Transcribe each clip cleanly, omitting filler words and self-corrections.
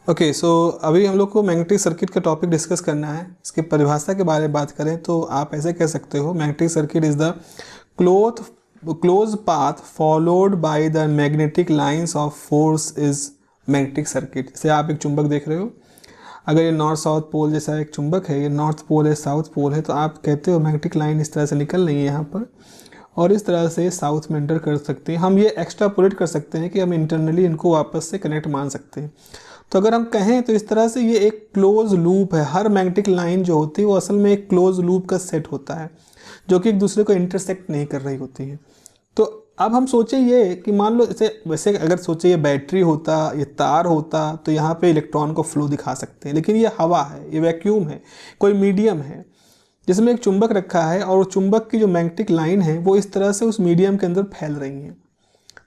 Okay, सो अभी हम लोग को मैग्नेटिक सर्किट का टॉपिक डिस्कस करना है। इसकी परिभाषा के बारे में बात करें तो आप ऐसे कह सकते हो, magnetic circuit is the close path followed by the magnetic lines of force is magnetic circuit. जैसे आप एक चुंबक देख रहे हो, अगर ये नॉर्थ साउथ पोल जैसा एक चुंबक है, ये नॉर्थ पोल है, साउथ पोल है, तो आप कहते हो मैग्नेटिक लाइन इस तरह से निकल रही है यहाँ पर और इस तरह से साउथ में एंटर कर सकते हैं। हम ये एक्स्ट्रापोलेट कर सकते हैं कि हम इंटरनली इनको वापस से कनेक्ट मान सकते हैं। तो अगर हम कहें तो इस तरह से ये एक क्लोज लूप है। हर मैग्नेटिक लाइन जो होती है वो असल में एक क्लोज लूप का सेट होता है जो कि एक दूसरे को इंटरसेक्ट नहीं कर रही होती है। तो अब हम सोचें ये कि मान लो इसे वैसे अगर सोचे ये बैटरी होता, ये तार होता, तो यहाँ पे इलेक्ट्रॉन को फ्लो दिखा सकते हैं, लेकिन ये हवा है, ये वैक्यूम है, कोई मीडियम है जिसमें एक चुंबक रखा है और वो चुंबक की जो मैग्नेटिक लाइन है वो इस तरह से उस मीडियम के अंदर फैल रही है।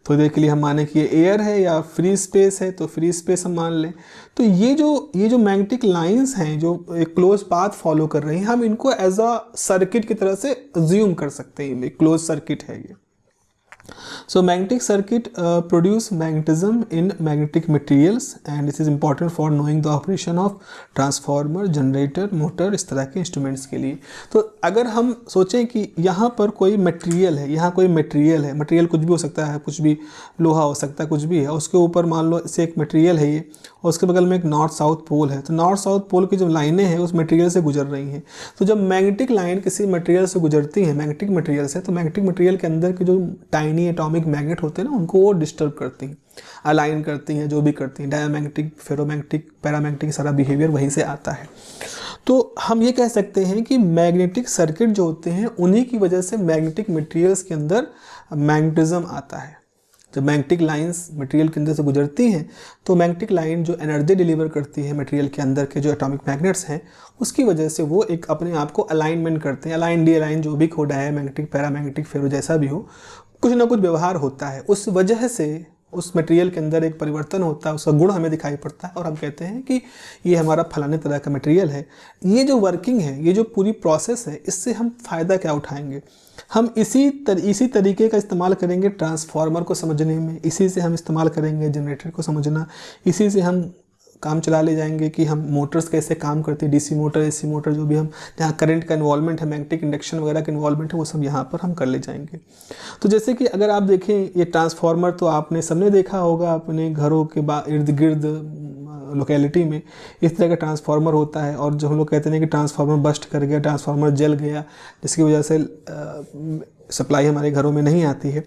थोड़ी देर के लिए हम माने कि ये एयर है या फ्री स्पेस है, तो फ्री स्पेस हम मान लें। तो ये जो मैग्नेटिक लाइंस हैं जो एक क्लोज पाथ फॉलो कर रही हैं, हम इनको एज अ सर्किट की तरह से अज्यूम कर सकते हैं, क्लोज सर्किट है ये। So magnetic circuit produce magnetism in magnetic materials and this is important for knowing the operation of transformer, generator, motor, इस तरह के इंस्ट्रूमेंट्स के लिए। तो अगर हम सोचें कि यहाँ पर कोई मटेरियल है, यहाँ कोई मटेरियल है, मटेरियल कुछ भी हो सकता है, कुछ भी लोहा हो सकता है, कुछ भी है, उसके ऊपर मान लो इसे एक मटेरियल है ये, और उसके बगल में एक नॉर्थ साउथ पोल है। तो नॉर्थ साउथ पोल की जो लाइनें हैं उस मटेरियल से गुजर रही हैं। तो जब मैग्नेटिक लाइन किसी मटेरियल से गुजरती है, मैग्नेटिक मटेरियल से, तो मैग्नेटिक मटेरियल के अंदर के जो टाइनी एटॉमिक मैग्नेट होते हैं ना, उनको वो डिस्टर्ब करती हैं, अलाइन करती हैं, जो भी करती हैं। डायमैग्नेटिक, फेरोमैग्नेटिक, पैरामैग्नेटिक सारा बिहेवियर वहीं से आता है। तो हम ये कह सकते हैं कि मैग्नेटिक सर्किट जो होते हैं उन्हीं की वजह से मैग्नेटिक मटेरियल्स के अंदर मैग्नेटिज्म आता है। जब मैग्नेटिक लाइंस मटेरियल के अंदर से गुजरती हैं तो मैग्नेटिक लाइन जो एनर्जी डिलीवर करती है मटेरियल के अंदर के जो एटॉमिक मैग्नेट्स हैं, उसकी वजह से वो एक अपने आप को अलाइनमेंट करते हैं। अलाइन डी अलाइन जो भी कोड है, मैग्नेटिक, पैरामैग्नेटिक, फेरो जैसा भी हो, कुछ ना कुछ व्यवहार होता है। उस वजह से उस मटेरियल के अंदर एक परिवर्तन होता है, उसका गुण हमें दिखाई पड़ता है और हम कहते हैं कि ये हमारा फलाने तरह का मटेरियल है। ये जो वर्किंग है, ये जो पूरी प्रोसेस है, इससे हम फ़ायदा क्या उठाएंगे? हम इसी तरीके का इस्तेमाल करेंगे ट्रांसफार्मर को समझने में, इसी से हम इस्तेमाल करेंगे जनरेटर को समझना, इसी से हम काम चला ले जाएंगे कि हम मोटर्स कैसे काम करते हैं, डीसी मोटर, एसी मोटर, जो भी हम जहाँ करंट का इन्वॉल्वमेंट है, मैग्नेटिक इंडक्शन वगैरह का इन्वॉल्वमेंट है, वो सब यहाँ पर हम कर ले जाएंगे। तो जैसे कि अगर आप देखें ये ट्रांसफार्मर, तो आपने सबने देखा होगा अपने घरों के इर्द गिर्द लोकेलिटी में इस तरह का ट्रांसफार्मर होता है। और जो हम लोग कहते हैं कि ट्रांसफार्मर बस्ट कर गया, ट्रांसफार्मर जल गया, जिसकी वजह से सप्लाई हमारे घरों में नहीं आती है।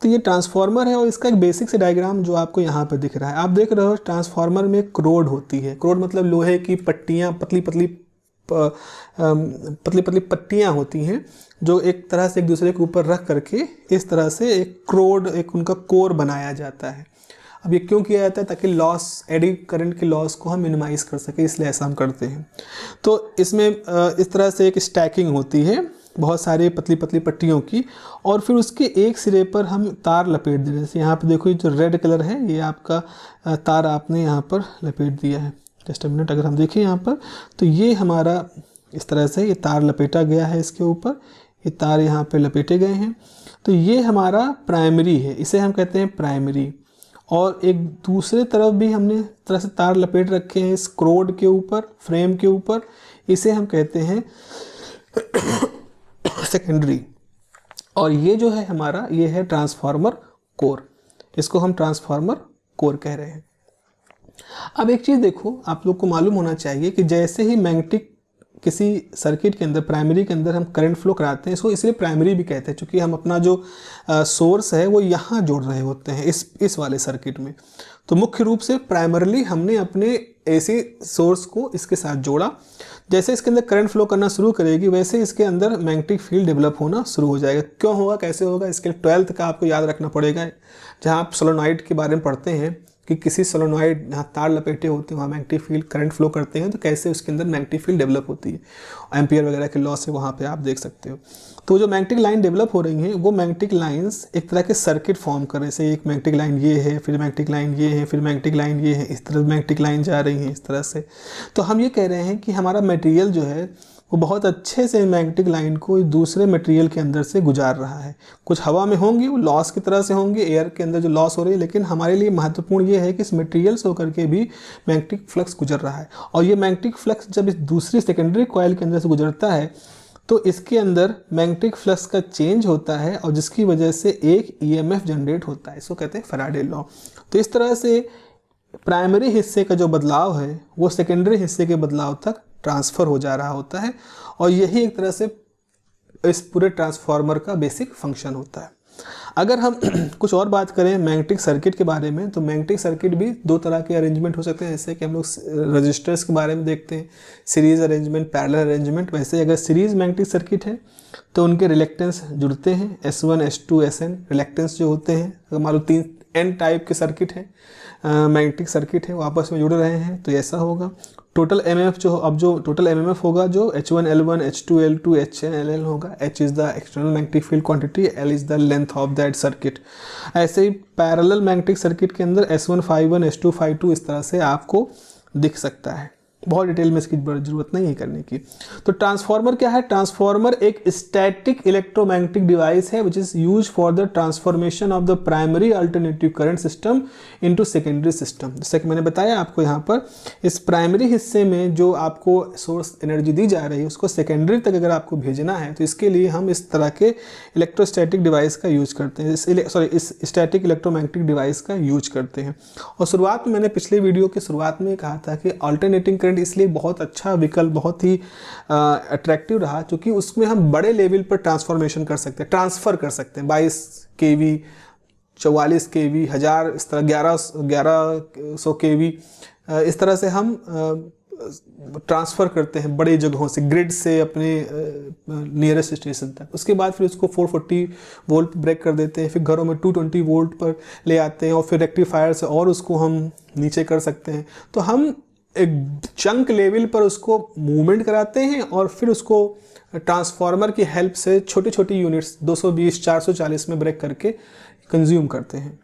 तो ये ट्रांसफार्मर है और इसका एक बेसिक से डायग्राम जो आपको यहाँ पर दिख रहा है। आप देख रहे हो ट्रांसफार्मर में क्रोड होती है। क्रोड मतलब लोहे की पट्टियाँ, पतली पतली पट्टियाँ होती हैं जो एक तरह से एक दूसरे के ऊपर रख करके इस तरह से एक क्रोड, एक उनका कोर बनाया जाता है। अब ये क्यों किया जाता है? ताकि लॉस, एडी करंट के लॉस को हम मिनिमाइज़ कर सकें, इसलिए ऐसा हम करते हैं। तो इसमें इस तरह से एक स्टैकिंग होती है बहुत सारे पतली पट्टियों की, और फिर उसके एक सिरे पर हम तार लपेट दे रहे हैं। जैसे यहाँ पे देखो, ये जो रेड कलर है, ये आपका तार आपने यहाँ पर लपेट दिया है। जस्ट अ मिनट, अगर हम देखें यहाँ पर, तो ये हमारा इस तरह से ये तार लपेटा गया है, इसके ऊपर ये तार यहाँ पे लपेटे गए हैं। तो ये हमारा प्राइमरी है, इसे हम कहते हैं प्राइमरी। और एक दूसरे तरफ भी हमने तरह से तार लपेट रखे हैं इस क्रोड के ऊपर, फ्रेम के ऊपर, इसे हम कहते हैं सेकेंडरी। और ये जो है हमारा, ये है ट्रांसफार्मर कोर, इसको हम ट्रांसफार्मर कोर कह रहे हैं। अब एक चीज़ देखो, आप लोग को मालूम होना चाहिए कि जैसे ही मैग्नेटिक किसी सर्किट के अंदर, प्राइमरी के अंदर हम करंट फ्लो कराते हैं, इसको इसलिए प्राइमरी भी कहते हैं क्योंकि हम अपना जो सोर्स है वो यहाँ जोड़ रहे होते हैं इस वाले सर्किट में। तो मुख्य रूप से प्राइमरली हमने अपने एसी सोर्स को इसके साथ जोड़ा। जैसे इसके अंदर करंट फ्लो करना शुरू करेगी, वैसे इसके अंदर मैग्नेटिक फील्ड डेवलप होना शुरू हो जाएगा। क्यों होगा, कैसे होगा? इसके 12th का आपको याद रखना पड़ेगा, जहाँ आप सोलेनॉइड के बारे में पढ़ते हैं कि किसी सोलेनॉइड जहाँ तार लपेटे होते हैं वहाँ मैग्नेटिक फील्ड करंट फ्लो करते हैं, तो कैसे उसके अंदर मैग्नेटिक फील्ड डेवलप होती है। एम्पियर वगैरह के लॉ से वहाँ पे आप देख सकते हो। तो जो मैग्नेटिक लाइन डेवलप हो रही हैं, वो मैग्नेटिक लाइंस एक तरह के सर्किट फॉर्म कर रहे हैं। जैसे एक मैग्नेटिक लाइन ये है, फिर मैग्नेटिक लाइन ये है, फिर मैग्नेटिक लाइन ये है, इस तरह मैग्नेटिक लाइन जा रही है इस तरह से। तो हम ये कह रहे हैं कि हमारा मटेरियल जो है वो बहुत अच्छे से मैग्नेटिक लाइन को दूसरे मटेरियल के अंदर से गुजार रहा है। कुछ हवा में होंगी, वो लॉस की तरह से होंगी, एयर के अंदर जो लॉस हो रही है, लेकिन हमारे लिए महत्वपूर्ण ये है कि इस मटेरियल से होकर के भी मैग्नेटिक फ्लक्स गुजर रहा है। और ये मैग्नेटिक फ्लक्स जब इस दूसरी सेकेंडरी कॉइल के अंदर से गुजरता है तो इसके अंदर मैग्नेटिक फ्लक्स का चेंज होता है और जिसकी वजह से एक ईएमएफ जनरेट होता है, इसको कहते हैं फैराडे लॉ। तो इस तरह से प्राइमरी हिस्से का जो बदलाव है वो सेकेंडरी हिस्से के बदलाव तक ट्रांसफ़र हो जा रहा होता है और यही एक तरह से इस पूरे ट्रांसफार्मर का बेसिक फंक्शन होता है। अगर हम कुछ और बात करें मैग्नेटिक सर्किट के बारे में, तो मैग्नेटिक सर्किट भी दो तरह के अरेंजमेंट हो सकते हैं। जैसे कि हम लोग रजिस्टर्स के बारे में देखते हैं, सीरीज़ अरेंजमेंट, पैरेलल अरेंजमेंट। वैसे अगर सीरीज़ मैग्नेटिक सर्किट है तो उनके रिलेक्टेंस जुड़ते हैं, S1 S2 Sn रिलेक्टेंस जो होते हैं। अगर मान लो 3 N टाइप के सर्किट है, मैग्नेटिक सर्किट है, वो आपस में जुड़ रहे हैं तो ऐसा होगा। टोटल एमएमएफ जो टोटल एमएमएफ होगा जो H1 L1 H2 L2 Hn Ln होगा। H is the external magnetic field quantity, L is the length of that circuit. ऐसे ही पैरेलल मैग्नेटिक सर्किट के अंदर S1 Φ1 S2 Φ2 इस तरह से आपको दिख सकता है। बहुत डिटेल में इसकी ज़रूरत नहीं है करने की। तो ट्रांसफार्मर क्या है? ट्रांसफार्मर एक स्टैटिक इलेक्ट्रोमैग्नेटिक डिवाइस है which is use for the transformation of the primary alternative current system into secondary system. जैसे कि मैंने बताया आपको, यहाँ पर इस प्राइमरी हिस्से में जो आपको सोर्स एनर्जी दी जा रही है उसको सेकेंडरी तक अगर आपको भेजना है तो इसके लिए हम इस तरह के इलेक्ट्रोस्टैटिक डिवाइस का यूज करते हैं, इस स्टैटिक इलेक्ट्रोमैग्नेटिक डिवाइस का यूज करते हैं। और शुरुआत में मैंने पिछले वीडियो के शुरुआत में कहा था कि अल्टरनेटिंग इसलिए बहुत अच्छा विकल्प, बहुत ही अट्रैक्टिव रहा क्योंकि उसमें हम बड़े लेवल पर ट्रांसफॉर्मेशन कर सकते हैं, ट्रांसफ़र कर सकते हैं। 22 kV, 44 kV, 1000, इस तरह 1100 kV, इस तरह से हम ट्रांसफ़र करते हैं बड़े जगहों से, ग्रिड से अपने नियरेस्ट स्टेशन तक। उसके बाद फिर उसको 440 वोल्ट ब्रेक कर देते हैं, फिर घरों में 220 वोल्ट पर ले आते हैं और फिर रेक्टिफायर से और उसको हम नीचे कर सकते हैं। तो हम एक चंक लेवल पर उसको मूवमेंट कराते हैं और फिर उसको ट्रांसफार्मर की हेल्प से छोटी छोटी यूनिट्स 220 440 में ब्रेक करके कंज्यूम करते हैं।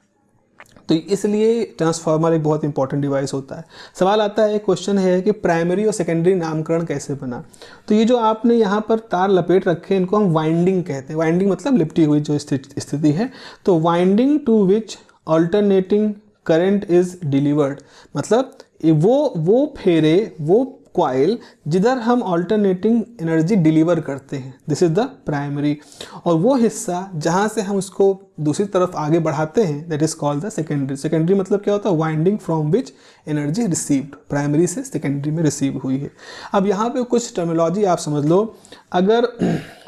तो इसलिए ट्रांसफार्मर एक बहुत इंपॉर्टेंट डिवाइस होता है। सवाल आता है, क्वेश्चन है कि प्राइमरी और सेकेंडरी नामकरण कैसे बना। तो ये जो आपने यहाँ पर तार लपेट रखे हैं इनको हम वाइंडिंग कहते हैं। वाइंडिंग मतलब लिपटी हुई जो स्थिति है। तो winding to which alternating current is delivered, मतलब वो फेरे, वो कॉइल जिधर हम अल्टरनेटिंग एनर्जी डिलीवर करते हैं, दिस इज द प्राइमरी। और वो हिस्सा जहाँ से हम उसको दूसरी तरफ आगे बढ़ाते हैं, that is called the secondary. Secondary मतलब क्या होता है? Winding from which energy received, primary से सेकेंडरी में रिसीव हुई है। अब यहाँ पे कुछ टर्मिनोलॉजी आप समझ लो। अगर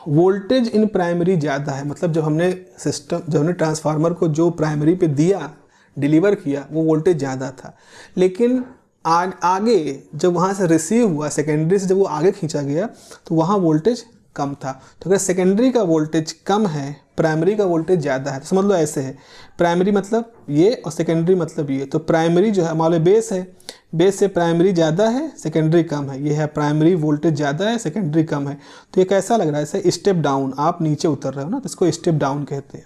वोल्टेज इन प्राइमरी ज़्यादा है, मतलब जब हमने ट्रांसफार्मर को जो प्राइमरी पे दिया, डिलीवर किया, वो वोल्टेज ज़्यादा था, लेकिन आगे जब वहाँ से रिसीव हुआ, सेकेंडरी से जब वो आगे खींचा गया तो वहाँ वोल्टेज कम था। तो अगर सेकेंडरी का वोल्टेज कम है, प्राइमरी का वोल्टेज ज़्यादा है, तो समझ लो ऐसे है, प्राइमरी मतलब ये और सेकेंडरी मतलब ये। तो प्राइमरी जो है हमारे बेस है, बेस से प्राइमरी ज़्यादा है, सेकेंडरी कम है। ये है प्राइमरी वोल्टेज ज़्यादा है, सेकेंडरी कम है। तो ये कैसा लग रहा है? ऐसे स्टेप डाउन, आप नीचे उतर रहे हो ना, तो इसको स्टेप डाउन कहते हैं।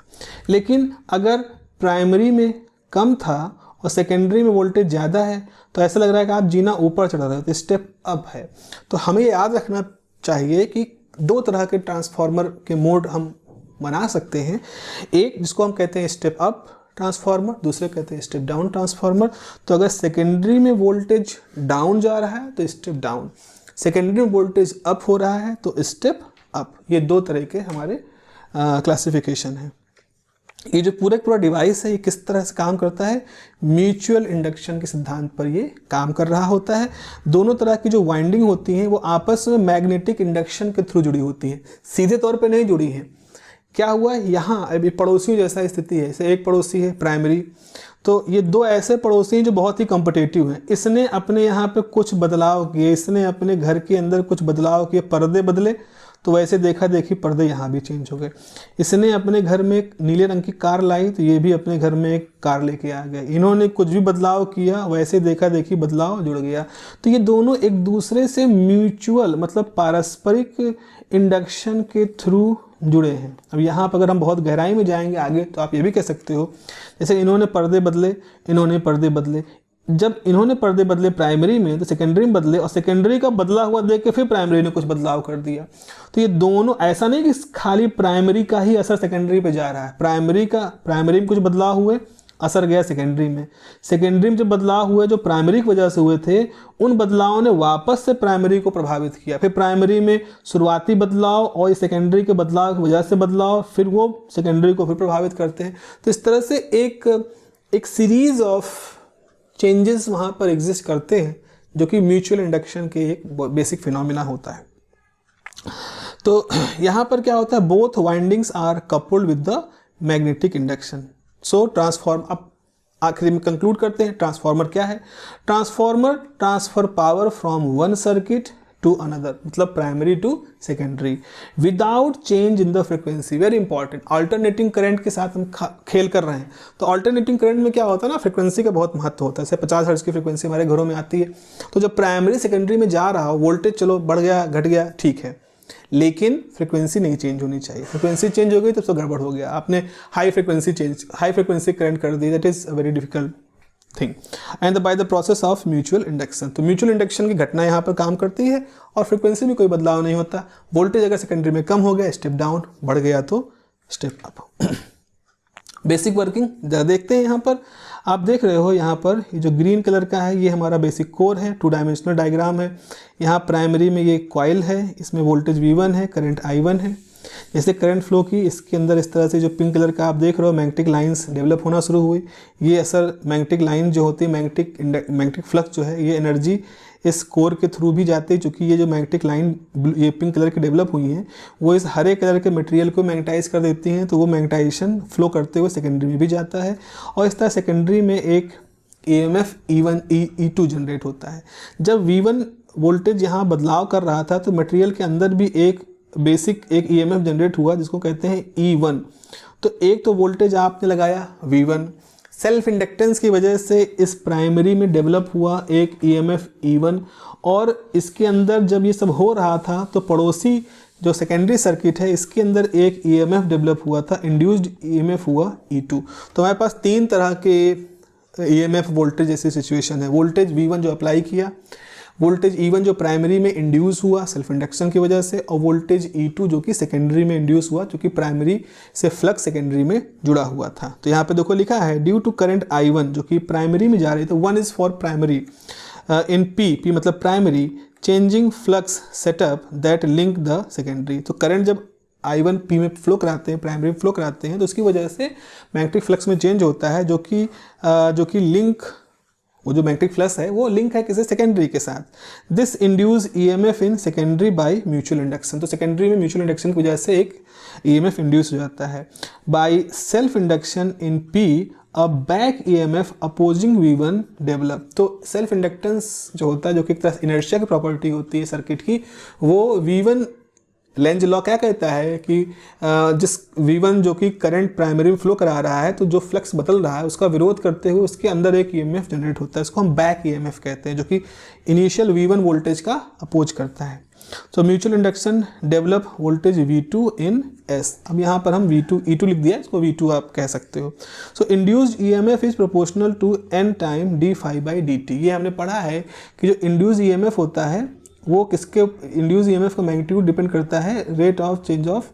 लेकिन अगर प्राइमरी में कम था और सेकेंडरी में वोल्टेज ज़्यादा है तो ऐसा लग रहा है कि आप जीना ऊपर चढ़ रहे हो, तो स्टेप अप है। तो हमें याद रखना चाहिए कि दो तरह के ट्रांसफार्मर के मोड हम बना सकते हैं। एक जिसको हम कहते हैं स्टेप अप ट्रांसफार्मर, दूसरे कहते हैं स्टेप डाउन ट्रांसफार्मर। तो अगर सेकेंडरी में वोल्टेज डाउन जा रहा है तो स्टेप डाउन, सेकेंडरी में वोल्टेज अप हो रहा है तो स्टेप अप। ये दो तरह के हमारे क्लासिफिकेशन है। ये जो पूरा डिवाइस है ये किस तरह से काम करता है? म्यूचुअल इंडक्शन के सिद्धांत पर ये काम कर रहा होता है। दोनों तरह की जो वाइंडिंग होती हैं वो आपस में मैग्नेटिक इंडक्शन के थ्रू जुड़ी होती हैं, सीधे तौर पे नहीं जुड़ी हैं। क्या हुआ यहाँ, अभी पड़ोसियों जैसा स्थिति है। जैसे एक पड़ोसी है प्राइमरी, तो ये दो ऐसे पड़ोसी हैं जो बहुत ही कॉम्पिटिटिव हैं। इसने अपने यहाँ पे कुछ बदलाव किए, इसने अपने घर के अंदर कुछ बदलाव किए, पर्दे बदले, तो वैसे देखा देखी पर्दे यहाँ भी चेंज हो गए। इसने अपने घर में एक नीले रंग की कार लाई तो ये भी अपने घर में एक कार लेके आ गए। इन्होंने कुछ भी बदलाव किया, वैसे देखा देखी बदलाव जुड़ गया। तो ये दोनों एक दूसरे से म्यूचुअल मतलब पारस्परिक इंडक्शन के थ्रू जुड़े हैं। अब यहाँ पर अगर हम बहुत गहराई में जाएंगे आगे तो आप ये भी कह सकते हो, जैसे इन्होंने पर्दे बदले, इन्होंने पर्दे बदले, जब इन्होंने पर्दे बदले प्राइमरी में तो सेकेंडरी में बदले, और सेकेंडरी का बदला हुआ देख के फिर प्राइमरी ने कुछ बदलाव कर दिया। तो ये दोनों, ऐसा नहीं कि खाली प्राइमरी का ही असर सेकेंडरी पे जा रहा है, प्राइमरी में कुछ बदलाव हुए, असर गया सेकेंडरी में, सेकेंडरी में जो बदलाव हुए जो प्राइमरी की वजह से हुए थे, उन बदलावों ने वापस से प्राइमरी को प्रभावित किया। फिर प्राइमरी में शुरुआती बदलाव और इस सेकेंडरी के बदलाव की वजह से बदलाव, फिर वो सेकेंडरी को फिर प्रभावित करते हैं। तो इस तरह से एक सीरीज ऑफ चेंजेस वहाँ पर एग्जिस्ट करते हैं, जो कि म्यूचुअल इंडक्शन के एक बेसिक फिनोमिना होता है। तो यहाँ पर क्या होता है, both windings are coupled with the magnetic induction. So transform, अब आखिरी में कंक्लूड करते हैं, ट्रांसफॉर्मर क्या है। Transformer transfer power from one circuit to another, मतलब primary to secondary, without change in the frequency. Very important, alternating current के साथ हम खेल कर रहे हैं। तो अल्टरनेटिंग करंट में क्या होता है ना, फ्रिक्वेंसी का बहुत महत्व होता है। जैसे 50 हर्ट्ज की फ्रिक्वेंसी हमारे घरों में आती है, तो जब प्राइमरी सेकेंडरी में जा रहा हो, वोल्टेज चलो बढ़ गया घट गया ठीक है, लेकिन फ्रिक्वेंसी नहीं चेंज होनी चाहिए। फ्रिक्वेंसी चेंज हो गई तब तो गड़बड़ हो गया, आपने हाई फ्रिक्वेंसी करंट कर दी, that is a very difficult thing. And by the process of mutual induction, तो म्यूचुअल इंडक्शन की घटना यहाँ पर काम करती है और फ्रिक्वेंसी में कोई बदलाव नहीं होता। वोल्टेज अगर सेकेंडरी में कम हो गया स्टेप डाउन, बढ़ गया तो स्टेप अप। बेसिक वर्किंग जरा देखते हैं। यहाँ पर आप देख रहे हो, यहाँ पर ये जो ग्रीन कलर का है ये हमारा बेसिक कोर है, 2 डायमेंशनल डायग्राम है। यहाँ प्राइमरी में ये कॉइल है, इसमें वोल्टेज V1 है, करंट I1 है। जैसे करंट फ्लो की इसके अंदर इस तरह से जो पिंक कलर का आप देख रहे हो मैग्नेटिक लाइंस डेवलप होना शुरू हुई। ये असर मैग्नेटिक लाइन जो होती है, मैग्नेटिक फ्लक्स जो है, ये एनर्जी इस कोर के थ्रू भी जाती है, क्योंकि ये जो मैग्नेटिक लाइन ये पिंक कलर की डेवलप हुई हैं वो इस हरे कलर के मटेरियल को मैग्नेटाइज कर देती हैं, तो वो मैग्नेटाइजेशन फ्लो करते हुए सेकेंडरी में भी जाता है और इस तरह सेकेंडरी में एक EMF E2 जनरेट होता है। जब V1 वोल्टेज यहाँ बदलाव कर रहा था तो मटेरियल के अंदर भी एक EMF जनरेट हुआ जिसको कहते हैं E1। तो एक तो वोल्टेज आपने लगाया V1, सेल्फ इंडक्टेंस की वजह से इस प्राइमरी में डेवलप हुआ एक EMF E1, और इसके अंदर जब ये सब हो रहा था तो पड़ोसी जो सेकेंडरी सर्किट है इसके अंदर एक EMF डेवलप हुआ था, इंड्यूस्ड EMF हुआ E2। तो हमारे पास 3 तरह के EMF वोल्टेज जैसी सिचुएशन है। वोल्टेज V1 जो अप्लाई किया, वोल्टेज E1 जो प्राइमरी में इंड्यूस हुआ सेल्फ इंडक्शन की वजह से, और वोल्टेज E2 जो कि सेकेंडरी में इंड्यूस हुआ क्योंकि प्राइमरी से फ्लक्स सेकेंडरी में जुड़ा हुआ था। तो यहाँ पे देखो लिखा है ड्यू टू करंट I1 जो कि प्राइमरी में जा रही है, तो 1 is for primary in P मतलब primary, changing flux setup that link the secondary. तो करंट जब I1 P में फ्लो कराते हैं, प्राइमरी में फ्लो कराते हैं, तो उसकी वजह से मैग्नेटिक फ्लक्स में चेंज होता है, जो कि लिंक, वो जो मैग्नेटिक फ्लक्स है वो लिंक है किसी सेकेंडरी के साथ। This induce EMF in secondary by mutual induction. तो सेकेंडरी में म्यूचुअल इंडक्शन की वजह से एक EMF इंड्यूस हो जाता है। By self induction in P a back EMF opposing V1 develop. तो सेल्फ इंडक्टेंस जो होता है, जो कि एक तरह इनर्शिया की प्रॉपर्टी होती है सर्किट की, वो V1 लेंज लॉ क्या कहता है कि जिस V1 जो कि करंट प्राइमरी में फ्लो करा रहा है, तो जो फ्लक्स बदल रहा है उसका विरोध करते हुए उसके अंदर एक EMF जनरेट होता है, इसको हम बैक EMF कहते हैं, जो कि इनिशियल V1 वोल्टेज का अपोज करता है। तो mutual induction develop voltage V2 इन S। अब यहाँ पर हम E2 लिख दिया, इसको V2 आप कह सकते हो। So induced EMF is proportional to n time d∅dt। ये हमने पढ़ा है कि जो इंड्यूस्ड EMF होता है वो किसके, इंड्यूस EMF का मैग्नीट्यूड डिपेंड करता है rate of change of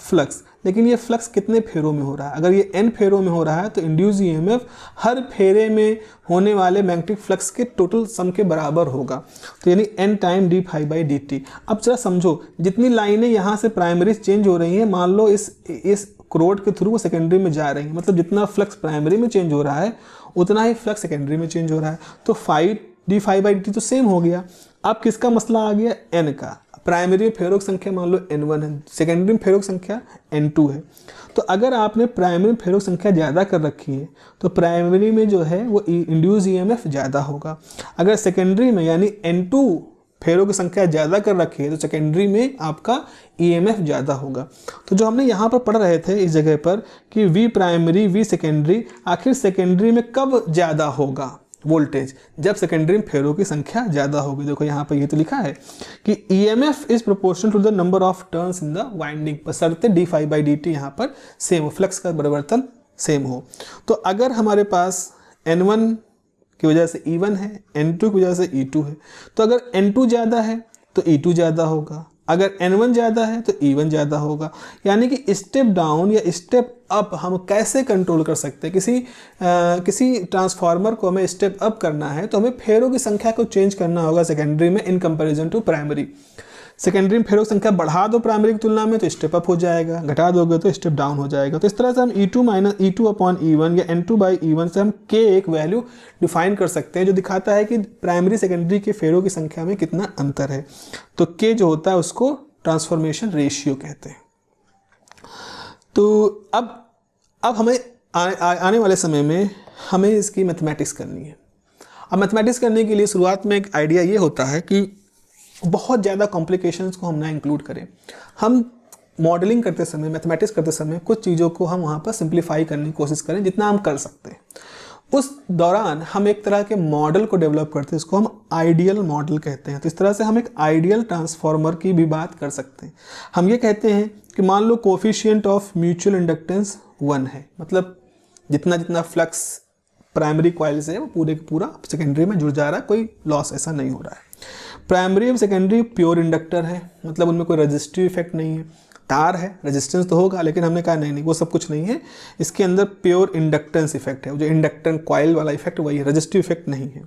flux. लेकिन ये फ्लक्स कितने फेरों में हो रहा है, अगर ये n फेरों में हो रहा है तो इंड्यूस EMF हर फेरे में होने वाले मैग्नेटिक फ्लक्स के टोटल सम के बराबर होगा, तो यानी n टाइम d∅dt। अब जरा समझो, जितनी लाइनें यहाँ से प्राइमरी चेंज हो रही हैं, मान लो इस क्रोड के थ्रू वो सेकेंडरी में जा रही हैं, मतलब जितना फ्लक्स प्राइमरी में चेंज हो रहा है उतना ही फ्लक्स सेकेंडरी में चेंज हो रहा है, तो d∅dt तो सेम हो गया। अब किसका मसला आ गया, n का। प्राइमरी में फेरों की संख्या मान लो n1 है, सेकेंडरी में फेरों की संख्या n2 है। तो अगर आपने प्राइमरी में फेरों की संख्या ज़्यादा कर रखी है तो प्राइमरी में जो है वो इंड्यूस EMF ज़्यादा होगा। अगर सेकेंडरी में यानी n2 फेरों की संख्या ज़्यादा कर रखी है तो सेकेंडरी में आपका EMF ज़्यादा होगा। तो जो हमने यहाँ पर पढ़ रहे थे इस जगह पर कि V प्राइमरी V सेकेंडरी, आखिर सेकेंडरी में कब ज़्यादा होगा वोल्टेज, जब सेकेंडरी में फेरों की संख्या ज़्यादा होगी। देखो यहाँ पर ये तो लिखा है कि EMF is proportional to the number of turns in the winding, बशर्ते d∅dt यहाँ पर सेम हो, फ्लक्स का परिवर्तन सेम हो। तो अगर हमारे पास N1 की वजह से E1 है, N2 की वजह से E2 है। तो अगर N2 ज़्यादा है तो E2 ज़्यादा होगा, अगर N1 ज़्यादा है तो E1 ज़्यादा होगा। यानी कि स्टेप डाउन या स्टेप अप हम कैसे कंट्रोल कर सकते हैं? किसी ट्रांसफार्मर को हमें स्टेप अप करना है तो हमें फेरों की संख्या को चेंज करना होगा सेकेंडरी में in comparison to primary. Secondary में फेरों की संख्या बढ़ा दो प्राइमरी की तुलना में तो स्टेप अप हो जाएगा, घटा दोगे तो स्टेप डाउन हो जाएगा। तो इस तरह से हम E2 अपॉन E1 या N2 बाई E1 से हम K एक वैल्यू डिफाइन कर सकते हैं जो दिखाता है कि प्राइमरी सेकेंडरी के फेरों की संख्या में कितना अंतर है। तो K जो होता है उसको ट्रांसफॉर्मेशन रेशियो कहते हैं। तो अब हमें आने वाले समय में हमें इसकी मैथमेटिक्स करनी है। अब मैथमेटिक्स करने के लिए शुरुआत में एक आइडिया ये होता है कि बहुत ज़्यादा कॉम्प्लिकेशंस को हम ना इंक्लूड करें। हम मॉडलिंग करते समय, मैथमेटिक्स करते समय कुछ चीज़ों को हम वहाँ पर सिंप्लीफाई करने की कोशिश करें जितना हम कर सकते हैं। उस दौरान हम एक तरह के मॉडल को डेवलप करते हैं, इसको हम आइडियल मॉडल कहते हैं। तो इस तरह से हम एक आइडियल ट्रांसफार्मर की भी बात कर सकते हैं। हम ये कहते हैं कि मान लो कोफिशिएंट ऑफ म्यूचुअल इंडक्टेंस 1 है, मतलब जितना जितना फ्लक्स प्राइमरी कॉइल से है वो पूरे का पूरा सेकेंडरी में जुड़ जा रहा है, कोई लॉस ऐसा नहीं हो रहा है। प्राइमरी और सेकेंडरी प्योर इंडक्टर है, मतलब उनमें कोई रजिस्टिव इफेक्ट नहीं है। तार है, रेजिस्टेंस तो होगा, लेकिन हमने कहा नहीं वो सब कुछ नहीं है, इसके अंदर प्योर इंडक्टेंस इफेक्ट है, जो इंडक्टेंस कॉइल वाला इफेक्ट वही है, रजिस्टिव इफेक्ट नहीं है।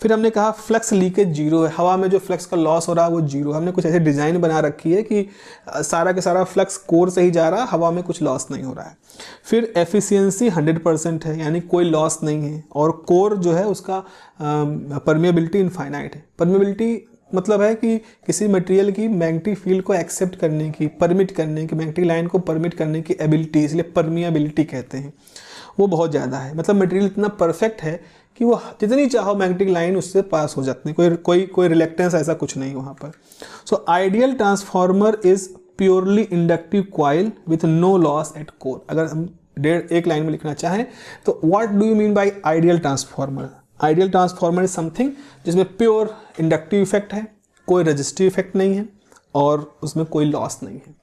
फिर हमने कहा फ्लक्स लीकेज जीरो है, हवा में जो फ्लक्स का लॉस हो रहा है वो जीरो। हमने कुछ ऐसे डिज़ाइन बना रखी है कि सारा के सारा फ्लक्स कोर से ही जा रहा है, हवा में कुछ लॉस नहीं हो रहा है। फिर एफिशिएंसी 100% है, यानी कोई लॉस नहीं है। और कोर जो है उसका परमिएबिलिटी इनफाइनाइट है। परमिएबिलिटी मतलब है कि किसी मटेरियल की मैग्नेटिक फील्ड को एक्सेप्ट करने की, परमिट करने की, मैग्नेटिक लाइन को परमिट करने की एबिलिटी, इसलिए परमिएबिलिटी कहते हैं, वो बहुत ज़्यादा है। मतलब मटेरियल इतना परफेक्ट है कि वो जितनी चाहो मैग्नेटिक लाइन उससे पास हो जाती है, कोई रिलेक्टेंस ऐसा कुछ नहीं वहाँ पर। So ideal transformer is purely inductive coil with no loss at core. अगर हम एक लाइन में लिखना चाहें तो what do you mean by ideal transformer? Ideal transformer is something जिसमें प्योर इंडक्टिव इफेक्ट है, कोई रजिस्टिव इफेक्ट नहीं है और उसमें कोई लॉस नहीं है,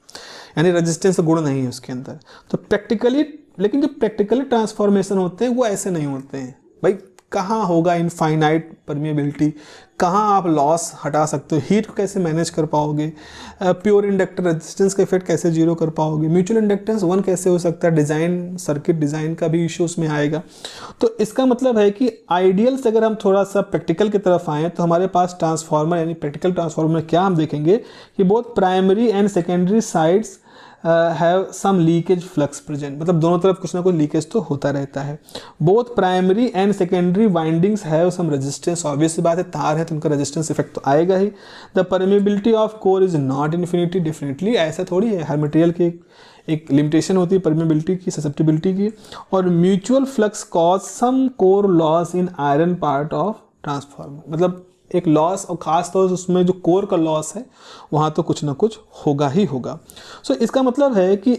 यानी रेजिस्टेंस गुण नहीं है उसके अंदर। तो प्रैक्टिकली, लेकिन जो प्रैक्टिकली ट्रांसफॉर्मेशन होते हैं वो ऐसे नहीं होते हैं भाई। कहाँ होगा इनफाइनाइट परमिएबिलिटी, कहाँ आप लॉस हटा सकते हो, हीट को कैसे मैनेज कर पाओगे, प्योर इंडक्टर रेजिस्टेंस का इफेक्ट कैसे जीरो कर पाओगे, म्यूचुअल इंडक्टेंस 1 कैसे हो सकता है, डिज़ाइन सर्किट डिज़ाइन का भी इशू उसमें आएगा। तो इसका मतलब है कि आइडियल से अगर हम थोड़ा सा प्रैक्टिकल की तरफ आएँ तो हमारे पास ट्रांसफार्मर यानी प्रैक्टिकल ट्रांसफार्मर क्या हम देखेंगे कि both primary and secondary sides have some leakage flux present, मतलब दोनों तरफ कुछ ना कुछ लीकेज तो होता रहता है। Both primary and secondary windings have some resistance, obvious सी बात है तार है तो उनका रेजिस्टेंस इफेक्ट तो आएगा ही। The permeability of core is not infinity, definitely ऐसा थोड़ी है, हर मटेरियल की एक लिमिटेशन होती है परमिएबिलिटी की, ससेप्टिबिलिटी की। और mutual flux cause some core loss in iron part of transformer, मतलब एक लॉस, और ख़ास तौर से उसमें जो कोर का लॉस है वहाँ तो कुछ ना कुछ होगा ही होगा। सो इसका मतलब है कि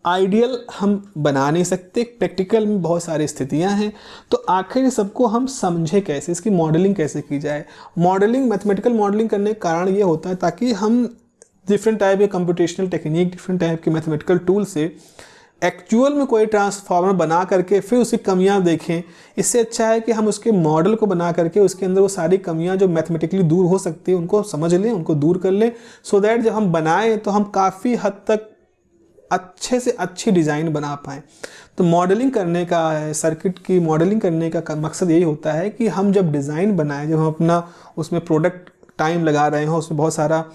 आइडियल हम बना नहीं सकते, प्रैक्टिकल में बहुत सारी स्थितियां हैं। तो आखिर सबको हम समझे कैसे, इसकी मॉडलिंग कैसे की जाए। मॉडलिंग, मैथमेटिकल मॉडलिंग करने का कारण ये होता है ताकि हम डिफरेंट टाइप के कंप्यूटेशनल टेक्निक, डिफरेंट टाइप के मैथमेटिकल टूल से एक्चुअल में कोई ट्रांसफार्मर बना करके फिर उसकी कमियां देखें। इससे अच्छा है कि हम उसके मॉडल को बना करके उसके अंदर वो सारी कमियां जो मैथमेटिकली दूर हो सकती है उनको समझ लें, उनको दूर कर लें, सो दैट जब हम बनाएं तो हम काफ़ी हद तक अच्छे से अच्छी डिज़ाइन बना पाएँ। तो मॉडलिंग करने का, सर्किट की मॉडलिंग करने का मकसद यही होता है कि हम जब डिज़ाइन बनाएं, जब हम अपना उसमें प्रोडक्ट टाइम लगा रहे हों, उसमें बहुत सारा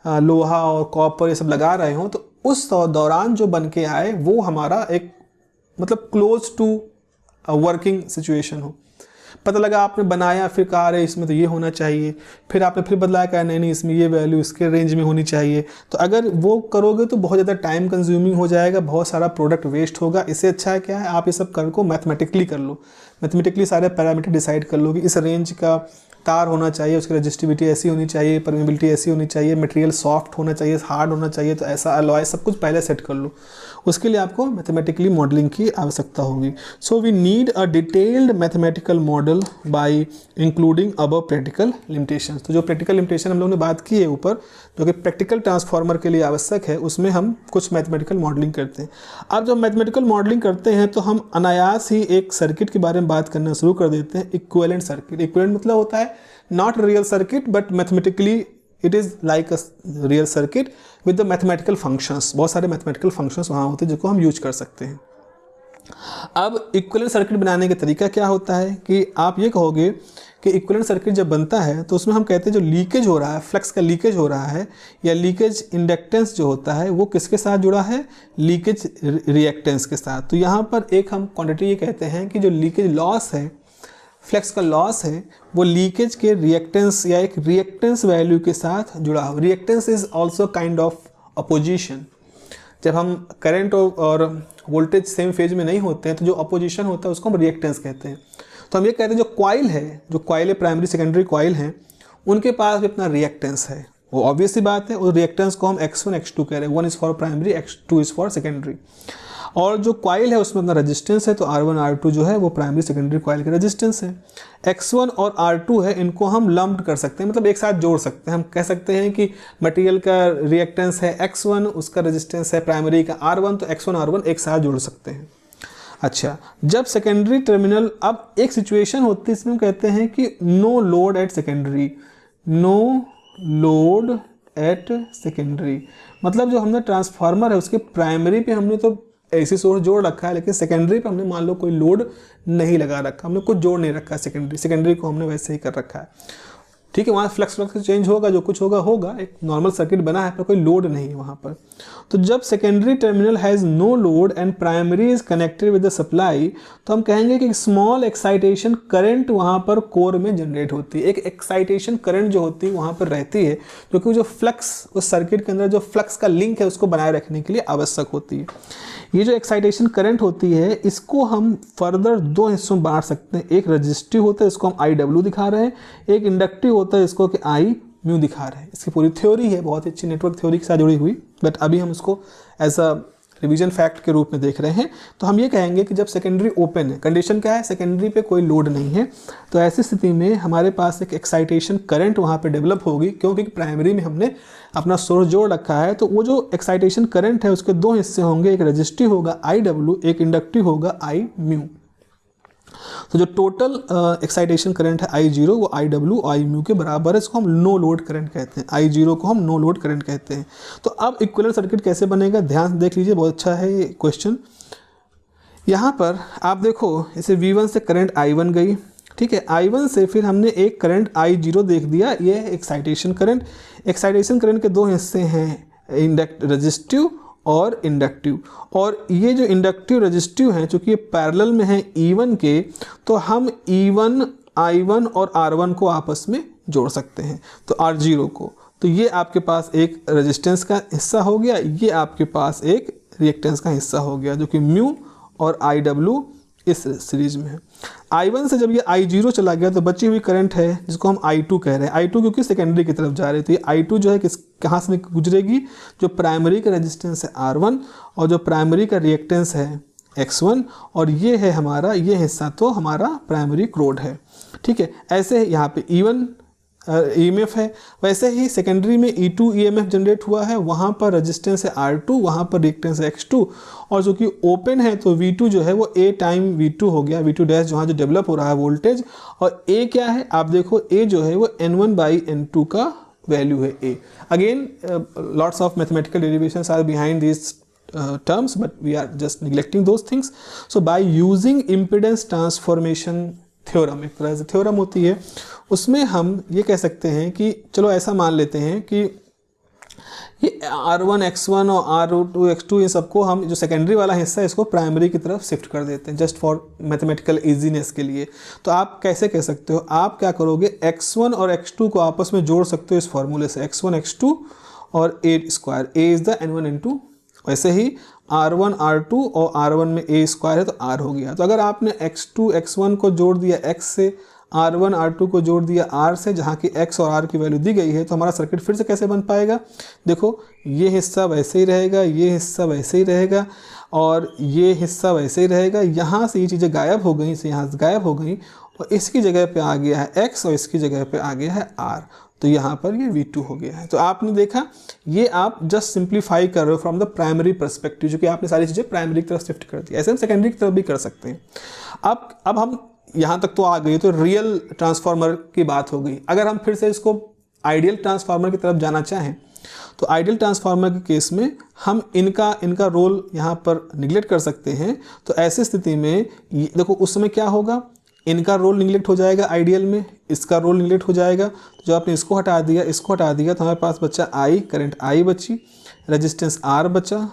लोहा और कॉपर ये सब लगा रहे हों, तो उस दौरान जो बन के आए वो हमारा एक मतलब क्लोज टू वर्किंग सिचुएशन हो। पता लगा आपने बनाया, फिर कहा रहे इसमें तो ये होना चाहिए, फिर आपने फिर बदलाया, कहा नहीं इसमें ये वैल्यू इसके रेंज में होनी चाहिए। तो अगर वो करोगे तो बहुत ज़्यादा टाइम कंज्यूमिंग हो जाएगा, बहुत सारा प्रोडक्ट वेस्ट होगा। इससे अच्छा है क्या है, आप ये सब कर को मैथमेटिकली कर लो, मैथमेटिकली सारे पैरामीटर डिसाइड कर लो कि इस रेंज का तार होना चाहिए, उसकी रजिस्टिविटी ऐसी होनी चाहिए, परमेबिलिटी ऐसी होनी चाहिए, मटेरियल सॉफ्ट होना चाहिए, हार्ड होना चाहिए, तो ऐसा अलॉय सब कुछ पहले सेट कर लो। उसके लिए आपको मैथमेटिकली मॉडलिंग की आवश्यकता होगी। So we need a detailed mathematical model by including above practical limitations. तो जो प्रैक्टिकल लिमिटेशन हम लोगों ने बात की है ऊपर, जो कि प्रैक्टिकल ट्रांसफार्मर के लिए आवश्यक है, उसमें हम कुछ मैथमेटिकल मॉडलिंग करते हैं। अब जब मैथमेटिकल मॉडलिंग करते हैं तो हम अनायास ही एक सर्किट के बारे में बात करना शुरू कर देते हैं, इक्विवेलेंट सर्किट। इक्विवेलेंट मतलब होता है not real circuit but mathematically it is like a real circuit with the mathematical functions. बहुत सारे मैथमेटिकल फंक्शंस वहाँ होते हैं जिसको हम यूज कर सकते हैं। अब इक्विवेलेंट सर्किट बनाने का तरीका क्या होता है कि आप ये कहोगे कि इक्विवेलेंट सर्किट जब बनता है तो उसमें हम कहते हैं जो लीकेज हो रहा है, फ्लक्स का लीकेज हो रहा है या लीकेज इंडक्टेंस जो होता है वो किसके साथ जुड़ा है, लीकेज रिएक्टेंस के साथ। तो यहाँ पर एक हम क्वांटिटी ये कहते हैं कि जो लीकेज लॉस है, फ्लक्स का लॉस है, वो लीकेज के रिएक्टेंस या एक रिएक्टेंस वैल्यू के साथ जुड़ा हो। Reactance is also kind of opposition. जब हम करंट और वोल्टेज सेम फेज में नहीं होते हैं तो जो अपोजिशन होता है उसको हम रिएक्टेंस कहते हैं। तो हम ये कहते हैं जो कॉइल है प्राइमरी सेकेंडरी कॉइल हैं, उनके पास भी अपना रिएक्टेंस है। वो ऑब्वियस सी बात है, और रिएक्टेंस को हम x1 x2 कह रहे हैं। 1 is for primary, x2 is for secondary. और जो कॉइल है उसमें अपना रेजिस्टेंस है, तो R1 R2 जो है वो प्राइमरी सेकेंडरी कॉइल के रेजिस्टेंस है। X1 और R2 है, इनको हम लम्प्ड कर सकते हैं, मतलब एक साथ जोड़ सकते हैं। हम कह सकते हैं कि मटेरियल का रिएक्टेंस है X1, उसका रेजिस्टेंस है प्राइमरी का R1, तो X1 R1 एक साथ जोड़ सकते हैं। अच्छा, जब सेकेंडरी टर्मिनल, अब एक सिचुएशन होती है इसमें हम कहते हैं कि no load at secondary, no load at secondary, मतलब जो हमने ट्रांसफार्मर है उसके प्राइमरी पे हमने तो एसी सोर्स जोड़ रखा है, लेकिन सेकेंडरी पे हमने मान लो कोई लोड नहीं लगा रखा, हमने कुछ जोड़ नहीं रखा है, सेकेंडरी को हमने वैसे ही कर रखा है। ठीक है, वहाँ फ्लक्स चेंज होगा, जो कुछ होगा होगा, एक नॉर्मल सर्किट बना है पर कोई लोड नहीं है वहाँ पर। तो जब secondary terminal has no load and primary is connected with the supply, तो हम कहेंगे कि स्मॉल एक्साइटेशन करंट वहाँ पर कोर में जनरेट होती है। एक एक्साइटेशन करंट जो होती है वहाँ पर रहती है, जो कि जो फ्लक्स उस सर्किट के अंदर जो फ्लक्स का लिंक है उसको बनाए रखने के लिए आवश्यक होती है। ये जो एक्साइटेशन करंट होती है इसको हम फर्दर दो हिस्सों में बांट सकते हैं। एक रजिस्टिव होता है, इसको हम IW दिखा रहे हैं, एक इंडक्टिव होता है, इसको कि I म्यू दिखा रहे हैं। इसकी पूरी थ्योरी है, बहुत अच्छी नेटवर्क थ्योरी के साथ जुड़ी हुई, बट अभी हम इसको एज अ रिवीजन फैक्ट के रूप में देख रहे हैं। तो हम ये कहेंगे कि जब सेकेंडरी ओपन है, कंडीशन क्या है, सेकेंडरी पे कोई लोड नहीं है, तो ऐसी स्थिति में हमारे पास एक एक्साइटेशन करंट वहाँ पे डेवलप होगी, क्योंकि प्राइमरी में हमने अपना सोर्स जोड़ रखा है। तो वो जो एक्साइटेशन करंट है उसके दो हिस्से होंगे, एक रजिस्टिव होगा IW, एक इंडक्टिव होगा I म्यू। तो जो टोटल एक्साइटेशन करंट है I0 वो IW I म्यू के बराबर है, इसको हम नो लोड करंट कहते हैं। I0 को हम नो लोड करंट कहते हैं। तो अब इक्विवेलेंट सर्किट कैसे बनेगा, ध्यान से देख लीजिए, बहुत अच्छा है ये क्वेश्चन। यहाँ पर आप देखो, इसे V1 से करंट I1 गई, ठीक है, I1 से फिर हमने एक करंट I0 देख दिया, ये है एक्साइटेशन करंट। एक्साइटेशन करंट के दो हिस्से हैं, रजिस्टिव और इंडक्टिव, और ये जो इंडक्टिव रजिस्टिव हैं चूँकि ये पैरेलल में हैं E1 के, तो हम E1 I1 और R1 को आपस में जोड़ सकते हैं, तो R0 को। तो ये आपके पास एक रेजिस्टेंस का हिस्सा हो गया, ये आपके पास एक रिएक्टेंस का हिस्सा हो गया, जो कि म्यू और IW इस सीरीज में है। I1 से जब ये I0 चला गया तो बची हुई करंट है जिसको हम I2 कह रहे हैं। I2 क्योंकि सेकेंडरी की तरफ जा रही थी, I2 जो है कहाँ से गुजरेगी, जो प्राइमरी का रेजिस्टेंस है R1 और जो प्राइमरी का रिएक्टेंस है X1, और ये है हमारा, ये हिस्सा तो हमारा प्राइमरी क्रोड है। ठीक है, ऐसे यहाँ पे E1 EMF है, वैसे ही सेकेंडरी में E2 EMF जनरेट हुआ है, वहाँ पर रेजिस्टेंस है R2, वहाँ पर रिएक्टेंस है X2, और जो कि ओपन है तो V2 जो है वो A टाइम V2 हो गया, V2 डैश जहाँ जो डेवलप हो रहा है वोल्टेज, और A क्या है, आप देखो A जो है वो N1/N2 का वैल्यू है A। Again lots of mathematical derivations are behind this terms, but we are just neglecting those things. So by using impedance transformation theorem, एक तरह से थ्योरम होती है, उसमें हम ये कह सकते हैं कि चलो ऐसा मान लेते हैं कि ये R1 X1 और R2 X2 इन सबको हम जो सेकेंडरी वाला हिस्सा है इसको प्राइमरी की तरफ शिफ्ट कर देते हैं, जस्ट फॉर मैथमेटिकल इजीनेस के लिए। तो आप कैसे कह सकते हो, आप क्या करोगे, X1 और X2 को आपस में जोड़ सकते हो इस फॉर्मूले से, X1 X2 और A square, A is the N1 N2। वैसे ही R1 R2 और R1 में A स्क्वायर है तो R हो गया। तो अगर आपने X2 X1 को जोड़ दिया X से, R1 R2 को जोड़ दिया R से, जहाँ की X और R की वैल्यू दी गई है, तो हमारा सर्किट फिर से कैसे बन पाएगा? देखो ये हिस्सा वैसे ही रहेगा, ये हिस्सा वैसे ही रहेगा और ये हिस्सा वैसे ही रहेगा। यहाँ से ये चीज़ें गायब हो गई, से यहाँ से गायब हो गई और इसकी जगह पे आ गया है X और इसकी जगह पे आ गया है R, तो यहाँ पर ये V2 हो गया है। तो आपने देखा, ये आप जस्ट सिंप्लीफाई कर रहे हो फ्रॉम द प्राइमरी पर्सपेक्टिव, जो कि आपने सारी चीज़ें प्राइमरी की तरफ शिफ्ट कर दी। ऐसे हम सेकेंडरी की तरफ भी कर सकते हैं। अब हम यहाँ तक तो आ गए, तो रियल ट्रांसफार्मर की बात हो गई। अगर हम फिर से इसको आइडियल ट्रांसफार्मर की तरफ जाना चाहें, तो आइडियल ट्रांसफार्मर के केस में हम इनका रोल यहाँ पर निगलेक्ट कर सकते हैं। तो ऐसी स्थिति में देखो उस समय क्या होगा, इनका रोल निगलेक्ट हो जाएगा आइडियल में, इसका रोल निगलेक्ट हो जाएगा। तो जब आपने इसको हटा दिया, इसको हटा दिया, तो हमारे पास बचा I, करंट I बची, रेजिस्टेंस R बचा,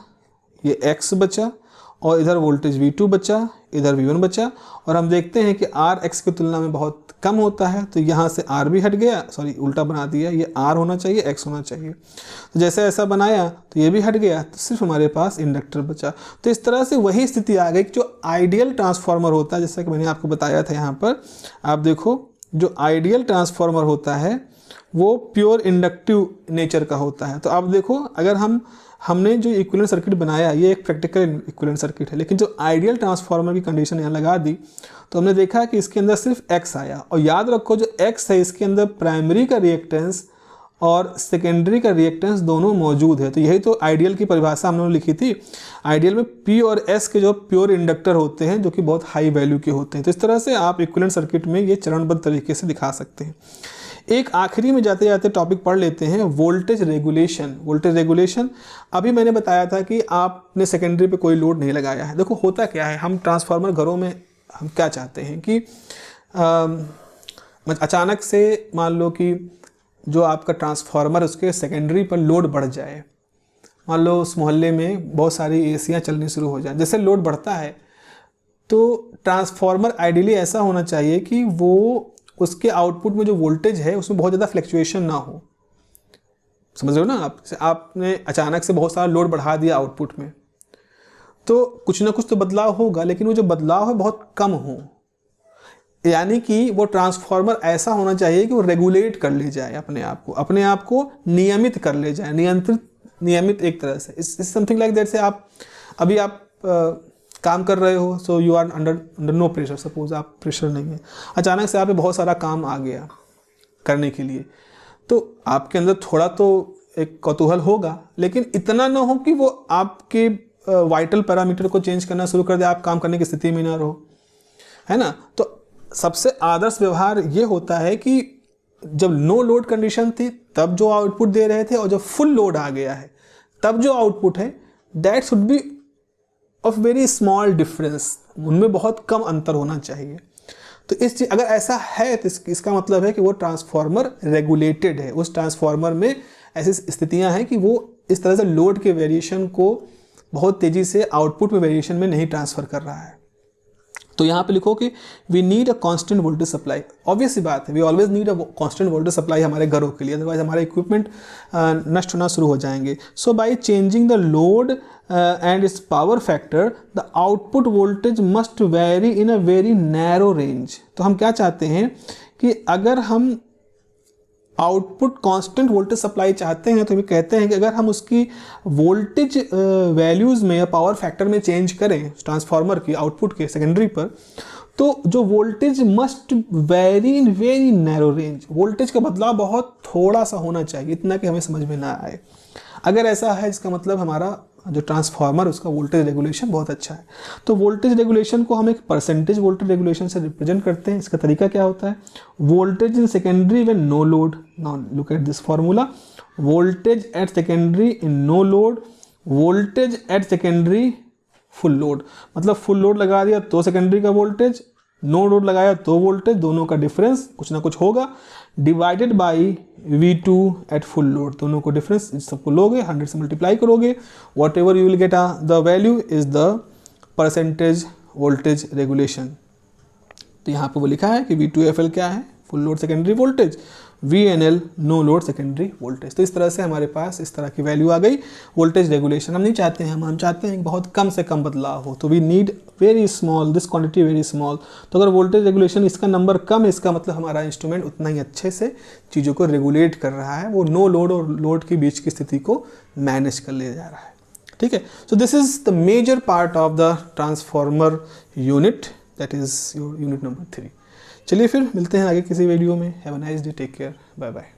ये X बचा और इधर वोल्टेज V2 बचा, इधर V1 बचा। और हम देखते हैं कि R X की तुलना में बहुत कम होता है, तो यहाँ से R भी हट गया, सॉरी उल्टा बना दिया, ये R होना चाहिए, X होना चाहिए। तो जैसे ऐसा बनाया तो ये भी हट गया, तो सिर्फ हमारे पास इंडक्टर बचा। तो इस तरह से वही स्थिति आ गई कि जो आइडियल ट्रांसफार्मर होता है, जैसा कि मैंने आपको बताया था यहाँ पर, आप देखो जो आइडियल ट्रांसफार्मर होता है वो प्योर इंडक्टिव नेचर का होता है। तो आप देखो, अगर हमने जो इक्विवेलेंट सर्किट बनाया, ये एक प्रैक्टिकल इक्विवेलेंट सर्किट है, लेकिन जो आइडियल ट्रांसफार्मर की कंडीशन यहाँ लगा दी तो हमने देखा कि इसके अंदर सिर्फ X आया। और याद रखो, जो X है इसके अंदर प्राइमरी का रिएक्टेंस और सेकेंडरी का रिएक्टेंस दोनों मौजूद है। तो यही तो आइडियल की परिभाषा हमने लिखी थी। आइडियल में P और S के जो प्योर इंडक्टर होते हैं, जो कि बहुत हाई वैल्यू के होते हैं। तो इस तरह से आप इक्विवेलेंट सर्किट में ये चरणबद्ध तरीके से दिखा सकते हैं। एक आखिरी में जाते जाते टॉपिक पढ़ लेते हैं, वोल्टेज रेगुलेशन। वोल्टेज रेगुलेशन, अभी मैंने बताया था कि आपने सेकेंडरी पे कोई लोड नहीं लगाया है। देखो होता क्या है, हम ट्रांसफार्मर घरों में हम क्या चाहते हैं कि अचानक से मान लो कि जो आपका ट्रांसफार्मर उसके सेकेंडरी पर लोड बढ़ जाए। मान लो उस मोहल्ले में बहुत सारी एसियाँ चलनी शुरू हो जाए। जैसे लोड बढ़ता है तो ट्रांसफार्मर आइडियली ऐसा होना चाहिए कि वो उसके आउटपुट में जो वोल्टेज है उसमें बहुत ज़्यादा फ्लक्चुएशन ना हो। समझ रहे हो ना आप? आपने अचानक से बहुत सारा लोड बढ़ा दिया आउटपुट में, तो कुछ ना कुछ तो बदलाव होगा, लेकिन वो जो बदलाव है बहुत कम हो। यानी कि वो ट्रांसफार्मर ऐसा होना चाहिए कि वो रेगुलेट कर ले जाए अपने आप को नियमित कर ले जाए, नियमित एक तरह से। इस समथिंग लाइक दैट से आप काम कर रहे हो, so you are under no pressure. Suppose आप प्रेशर नहीं है, अचानक से आप पे बहुत सारा काम आ गया करने के लिए, तो आपके अंदर थोड़ा तो एक कौतूहल होगा, लेकिन इतना ना हो कि वो आपके वाइटल पैरामीटर को चेंज करना शुरू कर दे, आप काम करने की स्थिति में ना रहो, है ना। तो सबसे आदर्श व्यवहार ये होता है कि जब नो लोड कंडीशन थी तब जो आउटपुट दे रहे थे, और जब फुल लोड आ गया है तब जो आउटपुट है that should be of very small difference, उनमें बहुत कम अंतर होना चाहिए। तो इस चीज अगर ऐसा है तो इसका मतलब है कि वो ट्रांसफार्मर रेगुलेटेड है। उस ट्रांसफार्मर में ऐसी स्थितियां हैं कि वो इस तरह से लोड के वेरिएशन को बहुत तेजी से आउटपुट में वेरिएशन में नहीं ट्रांसफर कर रहा है। तो यहाँ पे लिखो कि we need a constant voltage supply. Obvious सी बात है, we always need a constant voltage supply हमारे घरों के लिए, अदरवाइज हमारे इक्विपमेंट नष्ट होना शुरू हो जाएंगे। So by changing the load and its power factor the output voltage must vary in a very narrow range. तो हम क्या चाहते हैं कि अगर हम आउटपुट कांस्टेंट वोल्टेज सप्लाई चाहते हैं, तो भी कहते हैं कि अगर हम उसकी वोल्टेज वैल्यूज़ में या पावर फैक्टर में चेंज करें ट्रांसफार्मर की आउटपुट के सेकेंडरी पर, तो जो voltage must vary in very narrow range, voltage का बदलाव बहुत थोड़ा सा होना चाहिए, इतना कि हमें समझ में ना आए। अगर ऐसा है, इसका मतलब हमारा जो ट्रांसफार्मर उसका वोल्टेज रेगुलेशन बहुत अच्छा है। तो वोल्टेज रेगुलेशन को हम एक परसेंटेज वोल्टेज रेगुलेशन से रिप्रेजेंट करते हैं। इसका तरीका क्या होता है? Voltage in secondary when no load. Now look at this formula, voltage at secondary in no load, voltage at secondary full load. मतलब फुल लोड लगा दिया तो सेकेंडरी का वोल्टेज, नो लोड लगाया तो वोल्टेज, दोनों का डिफरेंस कुछ ना कुछ होगा, divided by V2 at full load. दोनों को डिफरेंस सबको लोगे, 100 से मल्टीप्लाई करोगे, what ever you will get the value is the percentage voltage regulation. तो यहाँ पे वो लिखा है कि V2FL क्या है, full load secondary voltage, VNL no load secondary voltage. तो इस तरह से हमारे पास इस तरह की वैल्यू आ गई। वोल्टेज रेगुलेशन हम नहीं चाहते हैं, हम चाहते हैं कि बहुत कम से कम बदलाव हो, तो we need very small, this quantity very small. तो अगर वोल्टेज रेगुलेशन इसका नंबर कम है, इसका मतलब हमारा इंस्ट्रूमेंट उतना ही अच्छे से चीज़ों को रेगुलेट कर रहा है, वो नो लोड और लोड के बीच की स्थिति को मैनेज कर ले जा रहा है। ठीक है, so this is the major part of the transformer unit, that is your unit number 3। चलिए फिर मिलते हैं आगे किसी वीडियो में। Have a nice day, take care, bye bye.